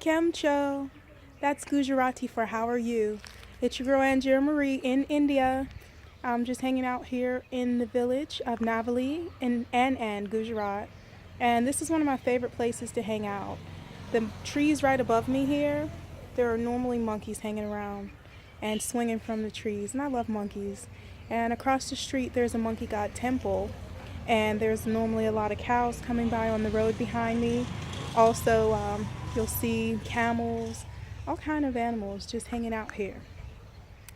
Kemcho. That's Gujarati for how are you? It's your girl Anjira Marie in India. I'm just hanging out here in the village of Navali in Anand, Gujarat. And this is one of my favorite places to hang out. The trees right above me here, there are normally monkeys hanging around and swinging from the trees. And I love monkeys. And across the street, there's a monkey god temple. And there's normally a lot of cows coming by on the road behind me. Also, you'll see camels, all kind of animals just hanging out here.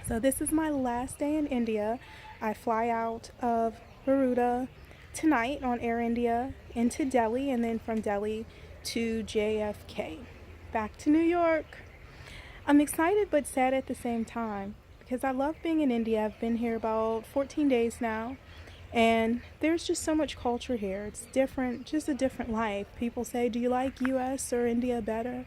So this is my last day in India. I fly out of Baroda tonight on Air India into Delhi, and then from Delhi to JFK. Back to New York. I'm excited but sad at the same time because I love being in India. I've been here about 14 days now. And there's just so much culture here. It's different, just a different life. People say, do you like US or India better?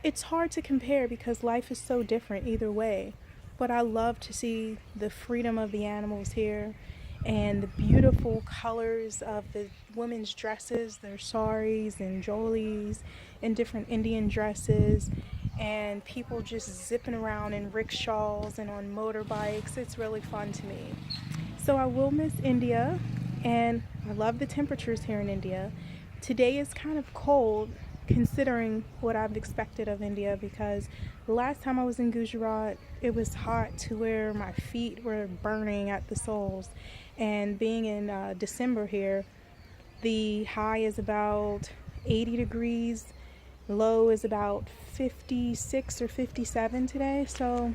It's hard to compare because life is so different either way. But I love to see the freedom of the animals here and the beautiful colors of the women's dresses, their saris and jolis and different Indian dresses, and people just zipping around in rickshaws and on motorbikes. It's really fun to me. So I will miss India, and I love the temperatures here in India. Today is kind of cold considering what I've expected of India, because the last time I was in Gujarat, it was hot to where my feet were burning at the soles. And being in December here, the high is about 80 degrees, low is about 56 or 57 today. So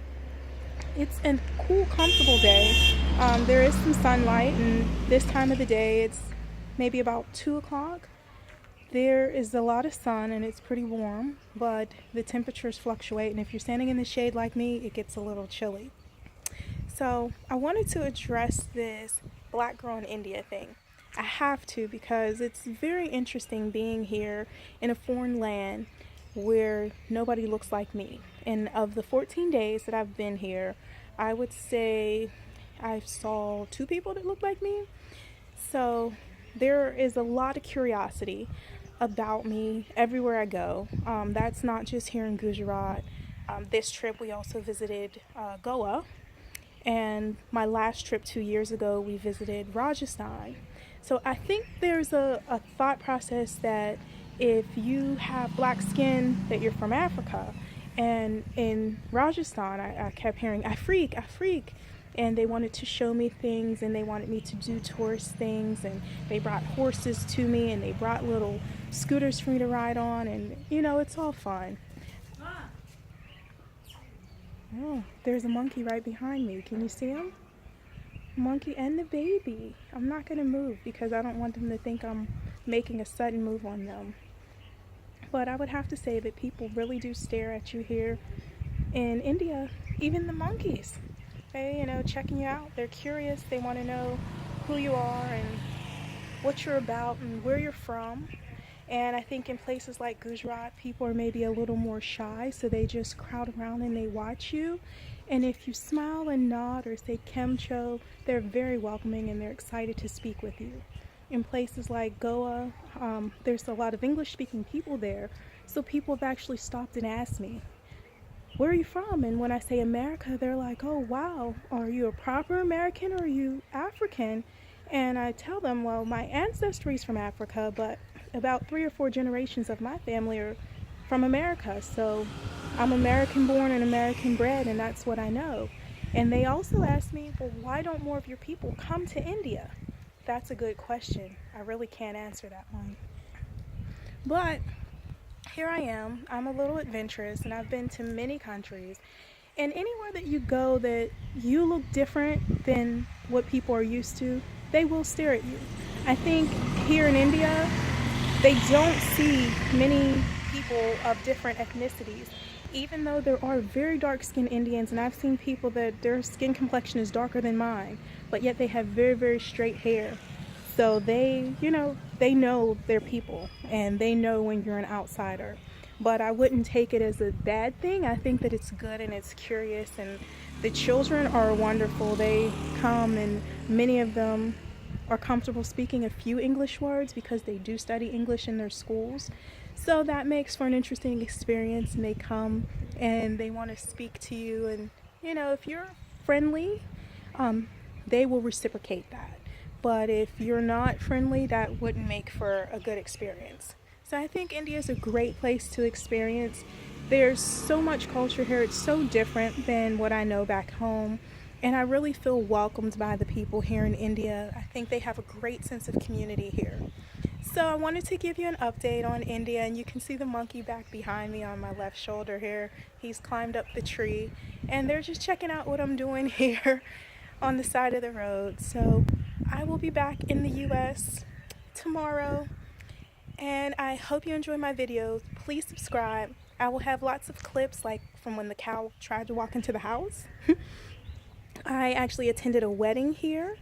it's a cool, comfortable day. There is some sunlight, and this time of the day, it's maybe about 2 o'clock. There is a lot of sun, and it's pretty warm, but the temperatures fluctuate, and if you're standing in the shade like me, it gets a little chilly. So I wanted to address this Black Girl in India thing. I have to, because it's very interesting being here in a foreign land where nobody looks like me. And of the 14 days that I've been here, I would say I saw 2 people that look like me. So there is a lot of curiosity about me everywhere I go. That's not just here in Gujarat. This trip we also visited Goa, and my last trip 2 years ago we visited Rajasthan. So I think there's a thought process that if you have black skin that you're from Africa. And in Rajasthan I kept hearing Afrique, and they wanted to show me things, and they wanted me to do tourist things, and they brought horses to me, and they brought little scooters for me to ride on, and it's all fun. Oh, there's a monkey right behind me. Can you see him? Monkey and the baby. I'm not gonna move because I don't want them to think I'm making a sudden move on them. But I would have to say that people really do stare at you here in India, even the monkeys. They, checking you out. They're curious. They want to know who you are and what you're about and where you're from. And I think in places like Gujarat, people are maybe a little more shy, so they just crowd around and they watch you. And if you smile and nod or say Kemcho, they're very welcoming and they're excited to speak with you. In places like Goa, there's a lot of English-speaking people there, so people have actually stopped and asked me, where are you from? And when I say America, they're like, oh wow, are you a proper American or are you African? And I tell them, well, my ancestry is from Africa, but about 3 or 4 generations of my family are from America. So I'm American born and American bred, and that's what I know. And they also asked me, well, why don't more of your people come to India? That's a good question. I really can't answer that one. But here I am. I'm a little adventurous, and I've been to many countries. And anywhere that you go that you look different than what people are used to, they will stare at you. I think here in India, they don't see many people of different ethnicities. Even though there are very dark-skinned Indians, and I've seen people that their skin complexion is darker than mine, but yet they have very, very straight hair. So they know their people, and they know when you're an outsider. But I wouldn't take it as a bad thing. I think that it's good and it's curious, and the children are wonderful. They come, and many of them are comfortable speaking a few English words because they do study English in their schools. So that makes for an interesting experience, and they come and they want to speak to you, and if you're friendly, um, they will reciprocate that. But if you're not friendly, that wouldn't make for a good experience. So I think India is a great place to experience. There's so much culture here. It's so different than what I know back home. And I really feel welcomed by the people here in India. I think they have a great sense of community here. So I wanted to give you an update on India, and you can see the monkey back behind me on my left shoulder here. He's climbed up the tree, and they're just checking out what I'm doing here on the side of the road. So I will be back in the US tomorrow, and I hope you enjoy my videos. Please subscribe. I will have lots of clips, like from when the cow tried to walk into the house. I actually attended a wedding here,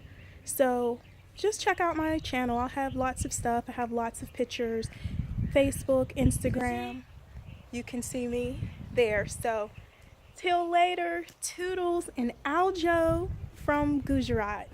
so just check out my channel. I'll have lots of stuff. I have lots of pictures, Facebook, Instagram. You can see me there. So till later, toodles and Aljo from Gujarat.